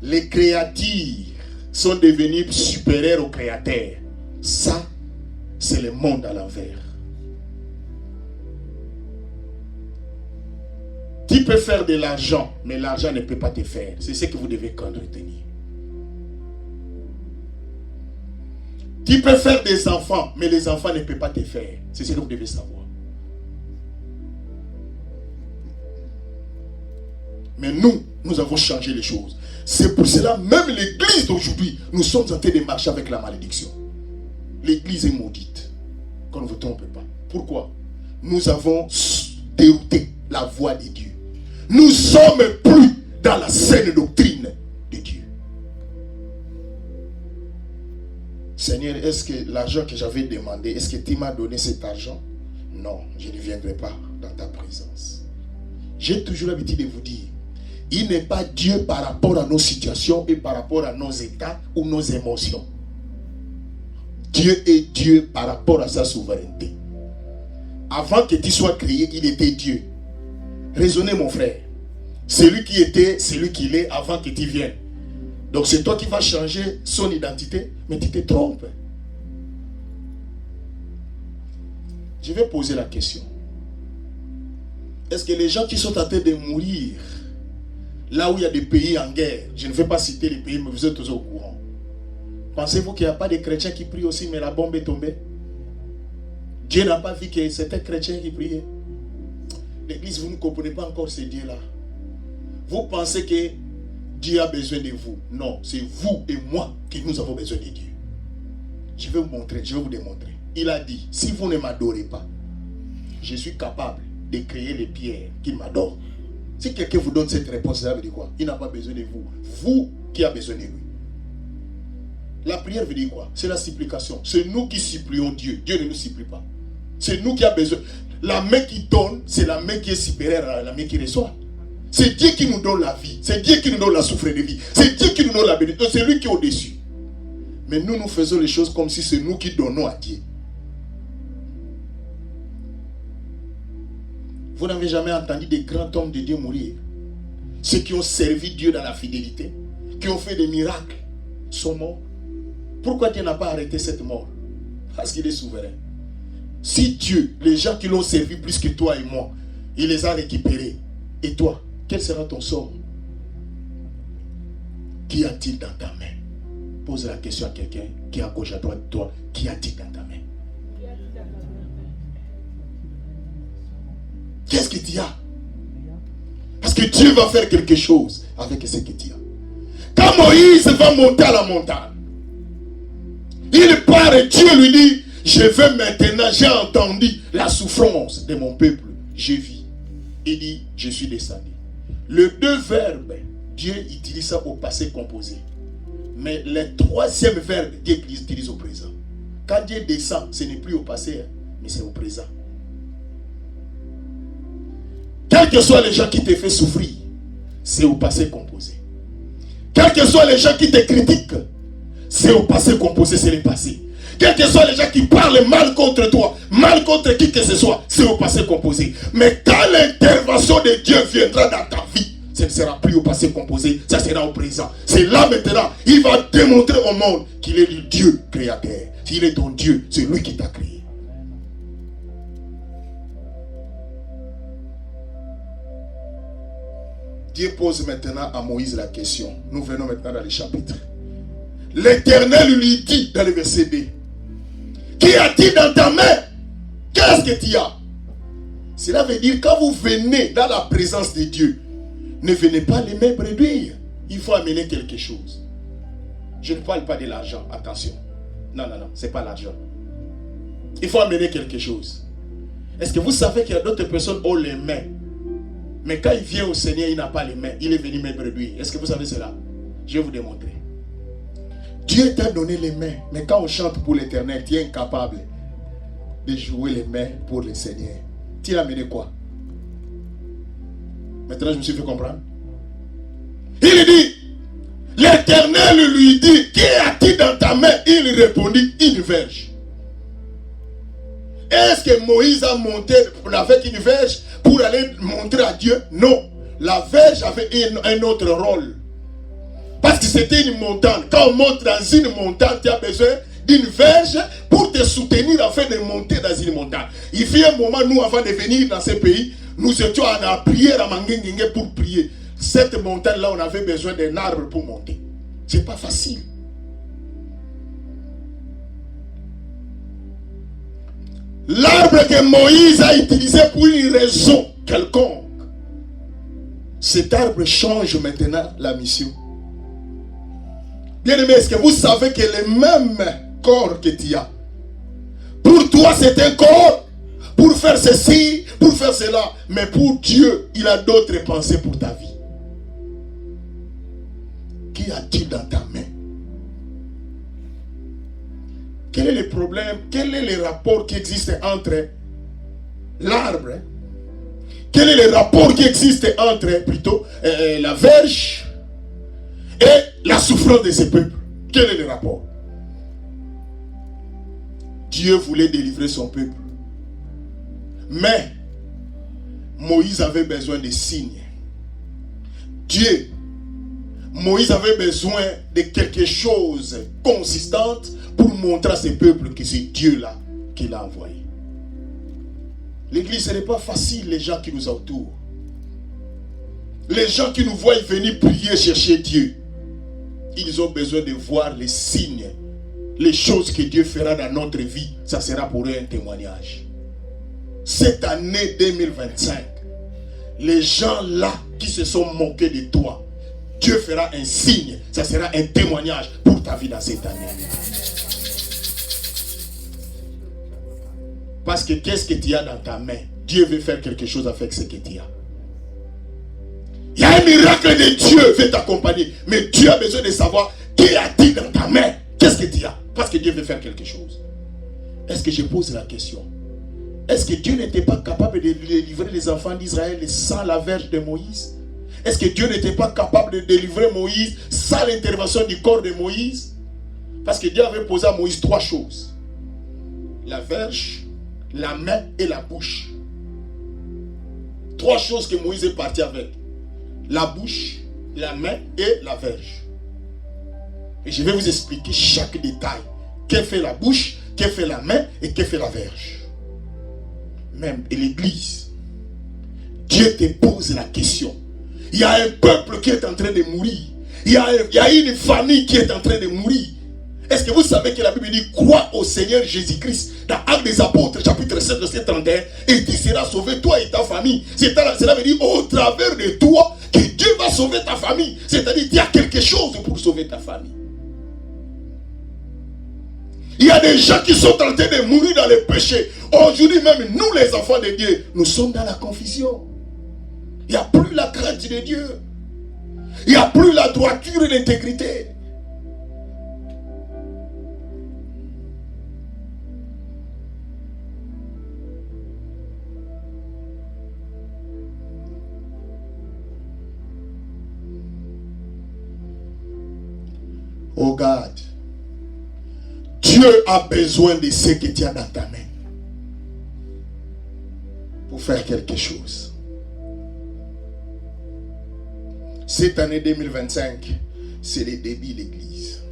Speaker 1: Les créatures sont devenus supérieurs aux créateurs. Ça, c'est le monde à l'envers. Tu peux faire de l'argent, mais l'argent ne peut pas te faire. C'est ce que vous devez retenir. Tu peux faire des enfants, mais les enfants ne peuvent pas te faire. C'est ce que vous devez savoir. Mais nous avons changé les choses. C'est pour cela, même l'église d'aujourd'hui, nous sommes en train de marcher avec la malédiction. L'église est maudite. Qu'on ne vous trompe pas. Pourquoi? Nous avons dérouté la voie de Dieu. Nous ne sommes plus dans la saine doctrine de Dieu. Seigneur, est-ce que l'argent que j'avais demandé, est-ce que tu m'as donné cet argent? Non, je ne viendrai pas dans ta présence. J'ai toujours l'habitude de vous dire, il n'est pas Dieu par rapport à nos situations et par rapport à nos états ou nos émotions. Dieu est Dieu par rapport à sa souveraineté. Avant que tu sois créé, il était Dieu. Raisonnez mon frère. Celui qui était, celui qu'il est avant que tu viennes. Donc c'est toi qui vas changer son identité, mais tu te trompes. Je vais poser la question. Est-ce que les gens qui sont en train de mourir, là où il y a des pays en guerre, je ne vais pas citer les pays, mais vous êtes tous au courant. Pensez-vous qu'il n'y a pas de chrétiens qui prient aussi, mais la bombe est tombée? Dieu n'a pas vu que c'était chrétien qui priait. L'église, vous ne comprenez pas encore ce Dieu-là. Vous pensez que Dieu a besoin de vous. Non, c'est vous et moi que nous avons besoin de Dieu. Je vais vous montrer, je vais vous démontrer. Il a dit, si vous ne m'adorez pas, je suis capable de créer les pierres qu'il m'adore. Si quelqu'un vous donne cette réponse, ça veut dire quoi? Il n'a pas besoin de vous. Vous qui avez besoin de lui. La prière veut dire quoi? C'est la supplication. C'est nous qui supplions Dieu. Dieu ne nous supplie pas. C'est nous qui avons besoin. La main qui donne, c'est la main qui est supérieure à la main qui reçoit. C'est Dieu qui nous donne la vie. C'est Dieu qui nous donne la souffrance de vie. C'est Dieu qui nous donne la bénédiction. C'est lui qui est au-dessus. Mais nous faisons les choses comme si c'est nous qui donnons à Dieu. Vous n'avez jamais entendu des grands hommes de Dieu mourir? Ceux qui ont servi Dieu dans la fidélité, qui ont fait des miracles, sont morts. Pourquoi Dieu n'a pas arrêté cette mort? Parce qu'il est souverain. Si Dieu, les gens qui l'ont servi plus que toi et moi, il les a récupérés, et toi, quel sera ton sort? Qu'y a-t-il dans ta main? Pose la question à quelqu'un qui est à gauche à droite de toi. Qu'y a-t-il dans ta main? Qu'est-ce que tu as? Parce que Dieu va faire quelque chose avec ce que tu as. Quand Moïse va monter à la montagne, il part et Dieu lui dit, je vais maintenant, j'ai entendu la souffrance de mon peuple, je vis. Il dit, je suis descendu. Les deux verbes, Dieu utilise ça au passé composé. Mais le troisième verbe, Dieu utilise au présent. Quand Dieu descend, ce n'est plus au passé, mais c'est au présent. Quels que soient les gens qui te font souffrir, c'est au passé composé. Quels que soient les gens qui te critiquent, c'est au passé composé, c'est le passé. Quels que soient les gens qui parlent mal contre toi, mal contre qui que ce soit, c'est au passé composé. Mais quand l'intervention de Dieu viendra dans ta vie, ce ne sera plus au passé composé, ça sera au présent. C'est là maintenant, il va démontrer au monde qu'il est le Dieu créateur. S'il est ton Dieu, c'est lui qui t'a créé. Dieu pose maintenant à Moïse la question. Nous venons maintenant dans le chapitre. L'Éternel lui dit dans le verset 2. Qui a-t-il dans ta main? Qu'est-ce que tu as? Cela veut dire quand vous venez dans la présence de Dieu, ne venez pas les mains réduire. Il faut amener quelque chose. Je ne parle pas de l'argent, attention. Non, c'est pas l'argent. Il faut amener quelque chose. Est-ce que vous savez qu'il y a d'autres personnes qui ont les mains? Mais quand il vient au Seigneur, il n'a pas les mains. Il est venu me réduire. Est-ce que vous savez cela? Je vais vous démontrer. Dieu t'a donné les mains. Mais quand on chante pour l'Éternel, tu es incapable de jouer les mains pour le Seigneur. Tu as amené quoi? Maintenant, je me suis fait comprendre. Il dit, l'Éternel lui dit, qui a-t-il dans ta main? Il répondit, une verge. Est-ce que Moïse a monté avec une verge pour aller montrer à Dieu? Non. La verge avait un autre rôle. Parce que c'était une montagne. Quand on monte dans une montagne, tu as besoin d'une verge pour te soutenir afin de monter dans une montagne. Il y a un moment, nous, avant de venir dans ce pays, nous étions à la prière à Manguingue pour prier. Cette montagne-là, on avait besoin d'un arbre pour monter. C'est pas facile. L'arbre que Moïse a utilisé pour une raison quelconque, cet arbre change maintenant la mission. Bien aimé, est-ce que vous savez que le même corps que tu as, pour toi c'est un corps pour faire ceci, pour faire cela, mais pour Dieu, il a d'autres pensées pour ta vie. Qu'y a-t-il dans ta main? Quel est le problème? Quel est le rapport qui existe entre l'arbre? Quel est le rapport qui existe entre plutôt la verge et la souffrance de ce peuple? Quel est le rapport? Dieu voulait délivrer son peuple. Mais Moïse avait besoin de signes. Moïse avait besoin de quelque chose consistante pour montrer à ce peuple que c'est Dieu-là qui l'a envoyé. L'église, ce n'est pas facile, les gens qui nous entourent. Les gens qui nous voient venir prier, chercher Dieu. Ils ont besoin de voir les signes, les choses que Dieu fera dans notre vie. Ça sera pour eux un témoignage. Cette année 2025, les gens là qui se sont moqués de toi, Dieu fera un signe. Ça sera un témoignage pour ta vie dans cette année. Parce que qu'est-ce que tu as dans ta main? Dieu veut faire quelque chose avec ce que tu as. Il y a un miracle de Dieu veut t'accompagner. Mais Dieu a besoin de savoir qui a-t-il dans ta main. Qu'est-ce que tu as? Parce que Dieu veut faire quelque chose. Est-ce que je pose la question? Est-ce que Dieu n'était pas capable de délivrer les enfants d'Israël sans la verge de Moïse? Est-ce que Dieu n'était pas capable de délivrer Moïse sans l'intervention du corps de Moïse? Parce que Dieu avait posé à Moïse 3 choses. La verge, la main et la bouche. 3 choses que Moïse est parti avec. La bouche, la main et la verge. Et je vais vous expliquer chaque détail. Qu'est fait la bouche, qu'est fait la main et qu'est fait la verge. Même et l'église. Dieu te pose la question. Il y a un peuple qui est en train de mourir. Il y a une famille qui est en train de mourir. Est-ce que vous savez que la Bible dit crois au Seigneur Jésus-Christ dans Actes des Apôtres chapitre 7 verset 31 et tu seras sauvé toi et ta famille. Cela veut dire au travers de toi que Dieu va sauver ta famille. C'est-à-dire qu'il y a quelque chose pour sauver ta famille. Il y a des gens qui sont en train de mourir dans le péché. Aujourd'hui même, nous les enfants de Dieu, nous sommes dans la confusion. Il n'y a plus la crainte de Dieu. Il n'y a plus la droiture et l'intégrité. Oh God, Dieu a besoin de ce que tu as dans ta main pour faire quelque chose. Cette année 2025, c'est le début de l'église.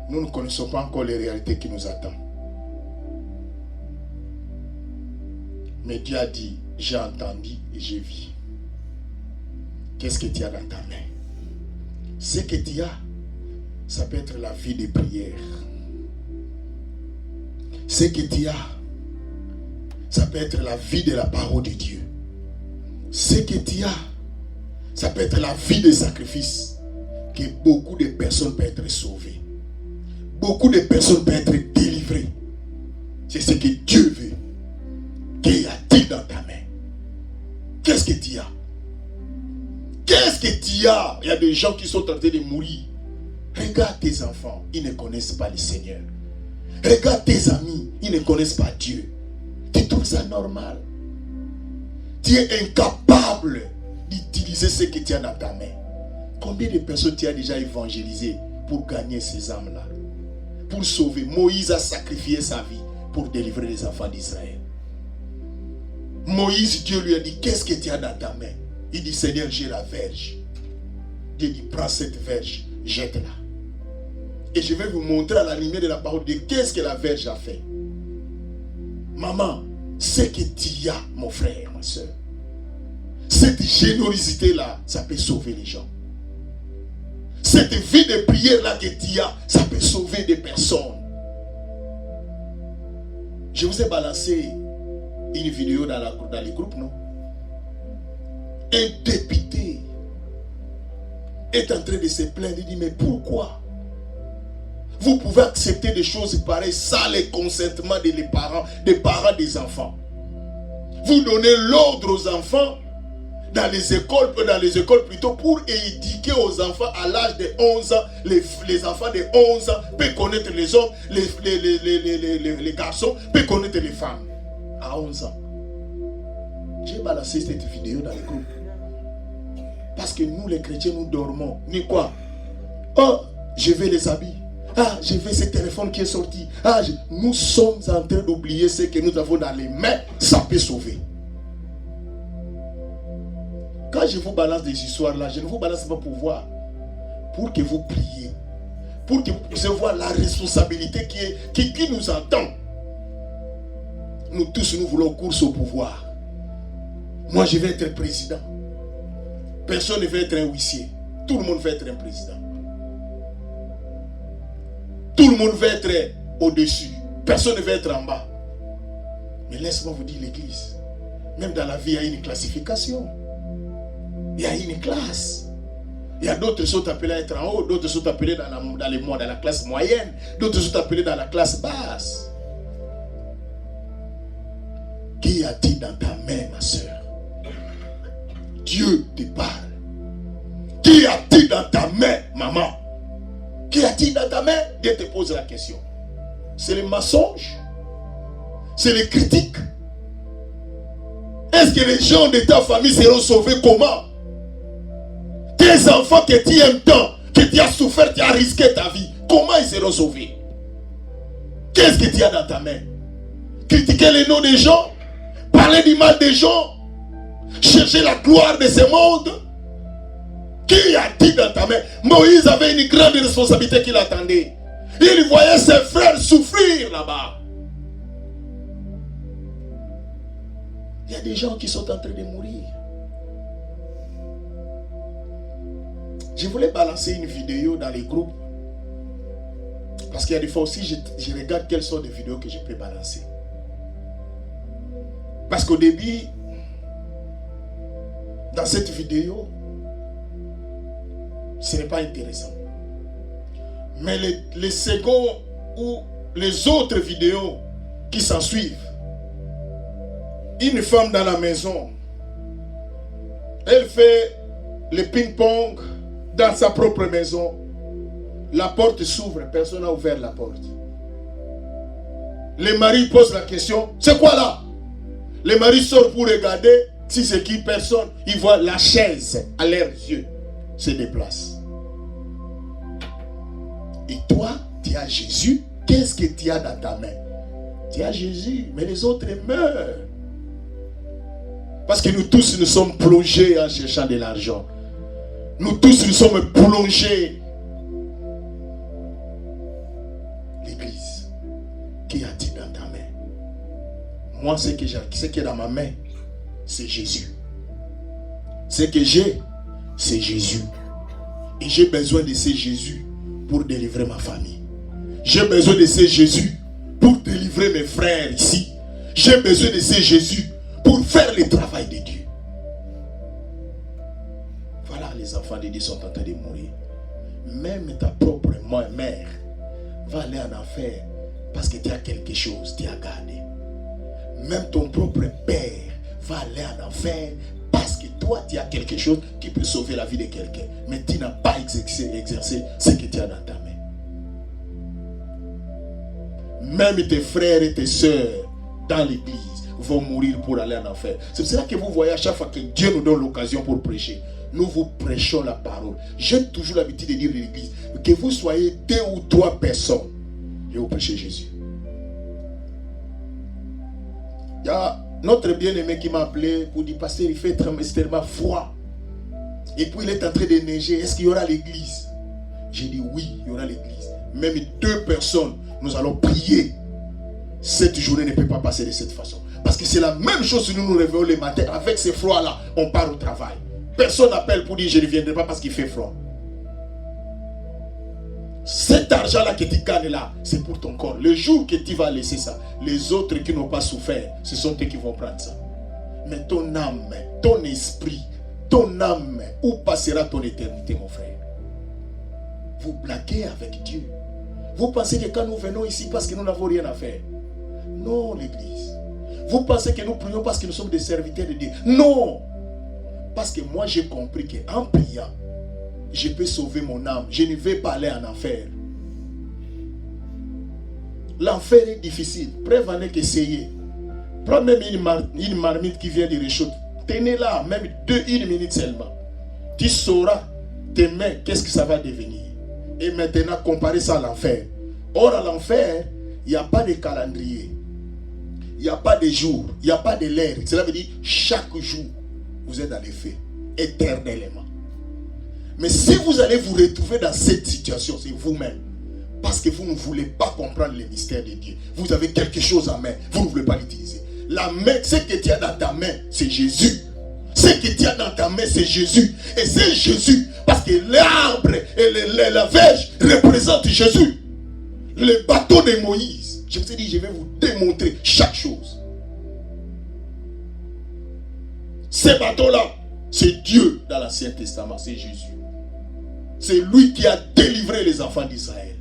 Speaker 1: Nous ne connaissons pas encore les réalités qui nous attendent. Mais Dieu a dit, j'ai entendu et j'ai vu. Qu'est-ce que tu as dans ta main? Ce que tu as, ça peut être la vie de prière. Ce que tu as, ça peut être la vie de la parole de Dieu. Ce que tu as, ça peut être la vie de sacrifice. Que beaucoup de personnes peuvent être sauvées. Beaucoup de personnes peuvent être délivrées. C'est ce que Dieu veut. Qu'y a-t-il dans ta main? Qu'est-ce que tu as? Qu'est-ce que tu as? Il y a des gens qui sont en train de mourir. Regarde tes enfants, ils ne connaissent pas le Seigneur. Regarde tes amis, ils ne connaissent pas Dieu. Tu trouves ça normal? Tu es incapable d'utiliser ce que tu as dans ta main. Combien de personnes tu as déjà évangélisé pour gagner ces âmes-là? Pour sauver. Moïse a sacrifié sa vie pour délivrer les enfants d'Israël. Moïse, Dieu lui a dit, qu'est-ce que tu as dans ta main? Il dit, Seigneur, j'ai la verge. Dieu dit, prends cette verge, jette-la. Et je vais vous montrer à la lumière de la parole de Dieu qu'est-ce que la verge a fait. Maman, ce que tu as, mon frère, ma soeur, cette générosité-là, ça peut sauver les gens. Cette vie de prière-là que tu as, ça peut sauver des personnes. Je vous ai balancé une vidéo dans les groupes, non? Un député est en train de se plaindre. Il dit, mais pourquoi vous pouvez accepter des choses pareilles sans le consentement des parents des enfants? Vous donnez l'ordre aux enfants dans les écoles plutôt pour éduquer aux enfants à l'âge de 11 ans. Les enfants de 11 ans peuvent connaître les hommes, les garçons peuvent connaître les femmes à 11 ans. J'ai balancé cette vidéo dans le groupe. Parce que nous les chrétiens nous dormons. Ni quoi? Oh, je vais les habiller. Ah, je vais ce téléphone qui est sorti. Ah, nous sommes en train d'oublier ce que nous avons dans les mains. Ça peut sauver. Quand je vous balance des histoires là, je ne vous balance pas pour voir. Pour que vous priez. Pour que vous puissiez voir la responsabilité qui nous attend. Nous tous, nous voulons course au pouvoir. Moi, je vais être président. Personne ne veut être un huissier. Tout le monde veut être un président. Tout le monde veut être au-dessus. Personne ne veut être en bas. Mais laisse-moi vous dire, l'église, même dans la vie, il y a une classification. Il y a une classe. Il y a d'autres qui sont appelés à être en haut, d'autres sont appelés dans la classe moyenne, d'autres sont appelés dans la classe basse. Qui a-t-il dans ta main, ma soeur? Dieu te parle. Qui a-t-il dans ta main, maman? Qui a-t-il dans ta main? Dieu te pose la question. C'est les mensonges? C'est les critiques? Est-ce que les gens de ta famille seront sauvés comment? Tes enfants que tu aimes tant, que tu as souffert, tu as risqué ta vie, comment ils seront sauvés? Qu'est-ce que tu as dans ta main? Critiquer les noms des gens? Parler du mal des gens? Chercher la gloire de ce monde? Qui a-t-il dans ta main? Moïse avait une grande responsabilité qui l'attendait. Il voyait ses frères souffrir là-bas. Il y a des gens qui sont en train de mourir. Je voulais balancer une vidéo dans les groupes. Parce qu'il y a des fois aussi, je regarde quelles sont les vidéos que je peux balancer. Parce qu'au début, dans cette vidéo, ce n'est pas intéressant. Mais les secondes ou les autres vidéos qui s'en suivent, une femme dans la maison, elle fait le ping-pong dans sa propre maison. La porte s'ouvre, personne n'a ouvert la porte. Le mari pose la question, c'est quoi là? Le mari sort pour regarder si c'est qui, personne. Il voit la chaise à leurs yeux se déplace. Et toi, tu as Jésus. Qu'est-ce que tu as dans ta main? Tu as Jésus, mais les autres meurent. Parce que nous tous, nous sommes plongés en cherchant de l'argent. Nous tous, nous sommes plongés. L'église, qui a-t-il dans ta main? Moi, ce qui est dans ma main, c'est Jésus. Ce que j'ai, c'est Jésus. Et j'ai besoin de ce Jésus pour délivrer ma famille. J'ai besoin de ce Jésus pour délivrer mes frères ici. J'ai besoin de ce Jésus pour faire le travail de Dieu. Voilà, les enfants de Dieu sont en train de mourir. Même ta propre mère va aller en enfer parce que tu as quelque chose, tu as gardé. Même ton propre père va aller en enfer parce que toi, tu as quelque chose qui peut sauver la vie de quelqu'un. Mais tu n'as pas exercé ce que tu as dans ta main. Même tes frères et tes soeurs dans l'église vont mourir pour aller en enfer. C'est pour cela que vous voyez à chaque fois que Dieu nous donne l'occasion pour prêcher, nous vous prêchons la parole. J'ai toujours l'habitude de dire à l'église, que vous soyez 2 ou 3 personnes et vous prêchez Jésus. Il y a notre bien-aimé qui m'a appelé pour dire, pasteur, il fait extrêmement froid. Et puis il est en train de neiger. Est-ce qu'il y aura l'église? J'ai dit oui, il y aura l'église. Même 2 personnes, nous allons prier. Cette journée ne peut pas passer de cette façon. Parce que c'est la même chose si nous nous réveillons le matin. Avec ces froids-là, on part au travail. Personne n'appelle pour dire je ne viendrai pas parce qu'il fait froid. Cet argent-là que tu gagnes là, c'est pour ton corps. Le jour que tu vas laisser ça, les autres qui n'ont pas souffert, ce sont eux qui vont prendre ça. Mais ton âme, ton esprit, ton âme, où passera ton éternité, mon frère? Vous blaguez avec Dieu. Vous pensez que quand nous venons ici parce que nous n'avons rien à faire? Non, l'église. Vous pensez que nous prions parce que nous sommes des serviteurs de Dieu? Non. Parce que moi j'ai compris qu'en priant, je peux sauver mon âme. Je ne vais pas aller en enfer. L'enfer est difficile. Prévenez qu'essayez. Prends même une marmite qui vient de réchauffer. Tenez-la, même 1 minute seulement. Tu sauras tes mains, qu'est-ce que ça va devenir. Et maintenant, comparez ça à l'enfer. Or, à l'enfer, il n'y a pas de calendrier. Il n'y a pas de jour. Il n'y a pas de l'heure. Cela veut dire, chaque jour, vous êtes dans les faits, éternellement. Mais si vous allez vous retrouver dans cette situation, c'est vous-même. Parce que vous ne voulez pas comprendre le mystère de Dieu. Vous avez quelque chose en main, vous ne voulez pas l'utiliser. La main, ce que tu as dans ta main, c'est Jésus. Ce que tu as dans ta main, c'est Jésus. Et c'est Jésus. Parce que l'arbre et la verge représentent Jésus. Le bateau de Moïse. Je vous ai dit, je vais vous démontrer chaque chose. Ce bateau-là, c'est Dieu dans l'Ancien Testament, c'est Jésus. C'est lui qui a délivré les enfants d'Israël.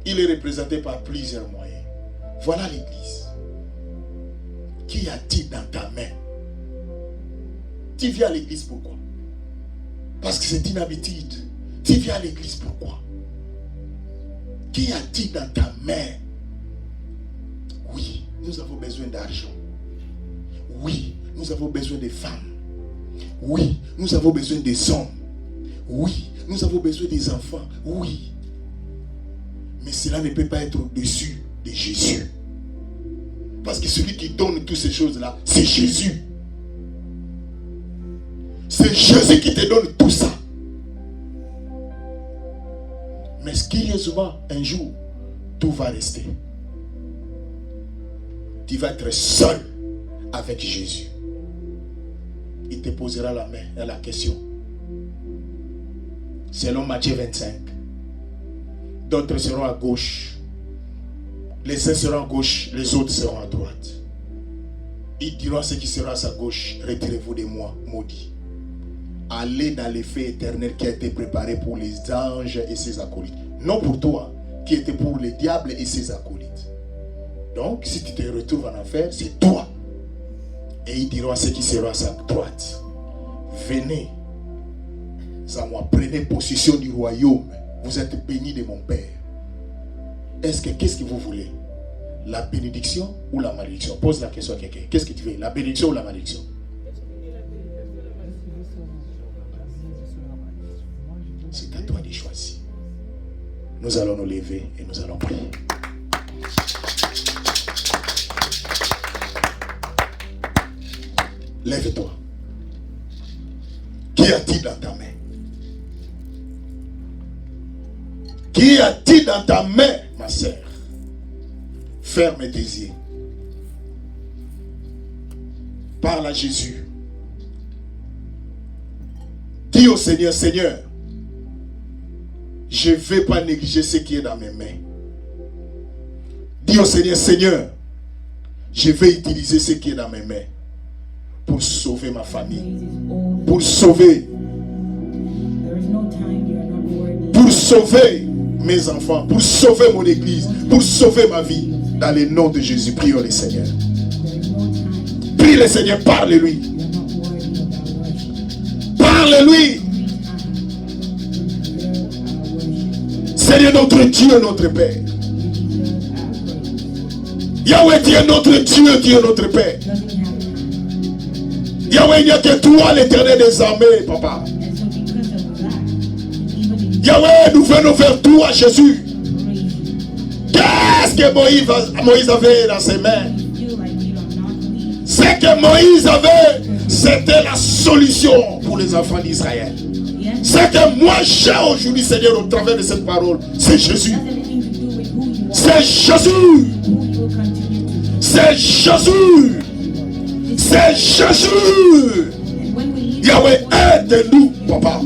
Speaker 1: Il est représenté par plusieurs moyens. Voilà l'église. Qui a-t-il dans ta main? Tu viens à l'église pourquoi? Parce que c'est une habitude. Tu viens à l'église pourquoi? Qui a-t-il dans ta main? Oui, nous avons besoin d'argent. Oui, nous avons besoin de femmes. Oui, nous avons besoin des hommes. Oui, nous avons besoin des enfants. Oui. Mais cela ne peut pas être au-dessus de Jésus. Parce que celui qui donne toutes ces choses-là, c'est Jésus. C'est Jésus qui te donne tout ça. Mais curieusement, un jour, tout va rester. Tu vas être seul avec Jésus. Il te posera la main et la question. Selon Matthieu 25. D'autres seront à gauche. Les uns seront à gauche, les autres seront à droite. Il dira à ceux qui seront à sa gauche, retirez-vous de moi, maudits. Allez dans les feux éternels qui a été préparé pour les anges et ses acolytes. Non pour toi, qui était pour le diable et ses acolytes. Donc, si tu te retrouves en enfer, c'est toi. Et il dira à ceux qui seront à sa droite, venez à moi, prenez possession du royaume. Vous êtes bénis de mon Père. Qu'est-ce que vous voulez? La bénédiction ou la malédiction? Pose la question à quelqu'un. Qu'est-ce que tu veux? La bénédiction ou la malédiction? C'est à toi de choisir. Nous allons nous lever et nous allons prier. Lève-toi. Qui a-t-il dans ta main? Qui a-t-il dans ta main, ma sœur? Ferme tes yeux. Parle à Jésus. Dis au Seigneur, Seigneur, je ne vais pas négliger ce qui est dans mes mains. Dis au Seigneur, Seigneur, je vais utiliser ce qui est dans mes mains pour sauver ma famille, pour sauver mes enfants, pour sauver mon église, pour sauver ma vie. Dans le nom de Jésus, prions le Seigneur. Prie le Seigneur, parle-lui. Parle-lui. Seigneur notre Dieu, notre Père. Yahweh, tu es notre Dieu, tu es notre Père. Yahweh, il n'y a que toi, l'éternel des armées, papa. Yahweh, nous venons vers toi, Jésus. Qu'est-ce que Moïse avait dans ses mains? Ce que Moïse avait, c'était la solution pour les enfants d'Israël. Ce que moi j'ai aujourd'hui, Seigneur, au travers de cette parole, c'est Jésus. C'est Jésus. C'est Jésus. C'est Jésus. Yahweh, aide-nous, papa,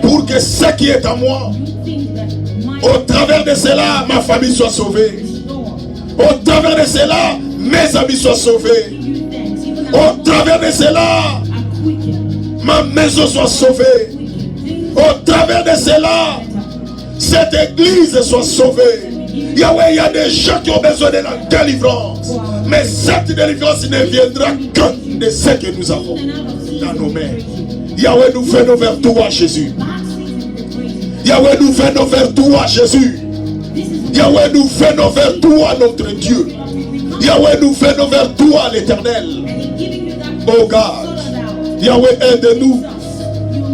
Speaker 1: pour que ce qui est à moi, au travers de cela, ma famille soit sauvée. Au travers de cela, mes amis soient sauvés. Au travers de cela, ma maison soit sauvée. Au travers de cela, cette église soit sauvée. Yahweh, il y a des gens qui ont besoin de la délivrance. Mais cette délivrance ne viendra que de ce que nous avons dans nos mains. Yahweh, nous venons vers toi, Jésus. Yahweh, nous venons vers toi, Jésus. Yahweh, nous venons vers toi, notre Dieu. Yahweh, nous venons vers toi, l'Éternel. Oh God. Yahweh, aide-nous.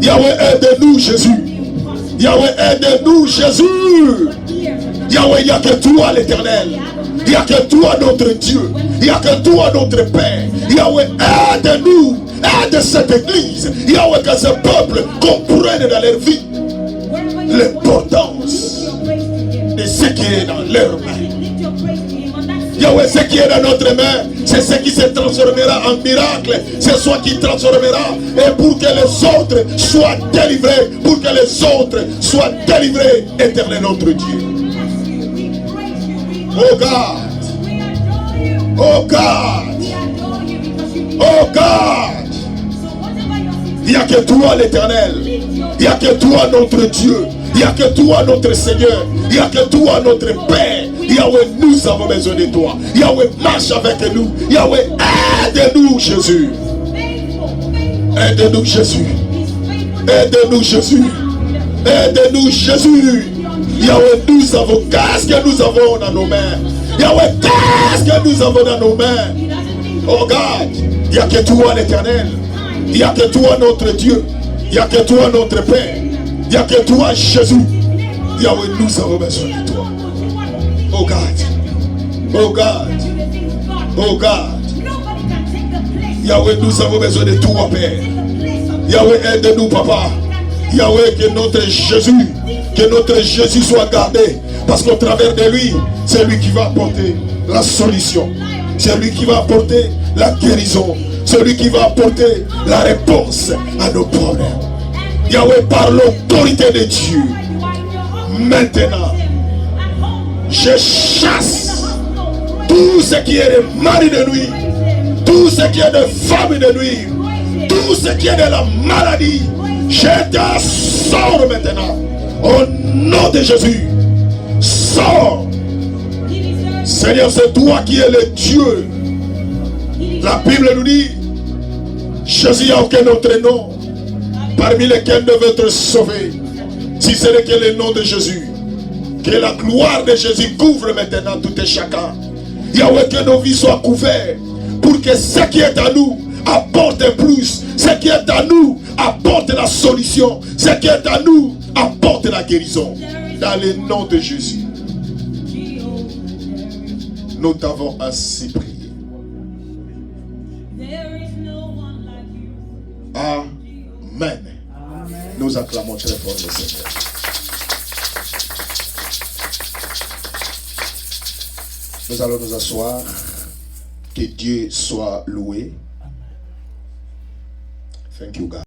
Speaker 1: Yahweh, aide-nous, Jésus. Yahweh, aide-nous, Jésus. Yahweh, il n'y a que toi, l'Éternel. Il n'y a que toi, notre Dieu. Il n'y a que toi, notre Père. Yahweh, aide-nous. Aide cette église. Yahweh, que ce peuple comprenne dans leur vie l'importance de ce qui est dans leurs mains. Yahweh, ce qui est dans notre main, c'est ce qui se transformera en miracle. C'est ce qui transformera. Et pour que les autres soient délivrés, pour que les autres soient délivrés, Éternel notre Dieu. Oh God. Oh God. Oh God. Il n'y a que toi, l'Éternel. Il n'y a que toi, notre Dieu. Il n'y a que toi, notre Seigneur. Il n'y a que toi, notre Père. Il Yahweh, nous avons besoin de toi. Yahweh, marche avec nous. Yahweh, aide-nous, Jésus. Aide-nous, Jésus. Aide-nous, Jésus. Aide-nous, Jésus. Yahweh, nous avons, qu'est-ce que nous avons dans nos mains? Yahweh, qu'est-ce que nous avons dans nos mains? Oh God, il n'y a que toi l'Éternel. Il n'y a que toi notre Dieu. Il n'y a que toi notre Père. Il n'y a que toi Jésus. Yahweh, nous avons besoin de toi. Oh God. Oh God. Oh God. Yahweh, nous avons besoin de toi, Père. Yahweh, aide-nous, Papa. Yahweh, que notre Jésus soit gardé. Parce qu'au travers de lui, c'est lui qui va apporter la solution. C'est lui qui va apporter la guérison. C'est lui qui va apporter la réponse à nos problèmes. Yahweh, par l'autorité de Dieu, maintenant, je chasse tout ce qui est de mari de nuit, tout ce qui est de femme de nuit, tout ce qui est de la maladie. Je t'assors maintenant. Au nom de Jésus, sors. Seigneur, c'est toi qui es le Dieu. La Bible nous dit, Jésus, il n'y a aucun autre nom parmi lesquels devait être sauvé, si ce n'est que le nom de Jésus. Que la gloire de Jésus couvre maintenant tout et chacun. Yahweh, que nos vies soient couvertes pour que ce qui est à nous apporte plus. Ce qui est à nous apporte la solution. Ce qui est à nous apporte la guérison. Dans le nom de Jésus. Nous t'avons ainsi prié. Amen. Nous acclamons très fort le Seigneur. Nous allons nous asseoir. Que Dieu soit loué. Thank you, God.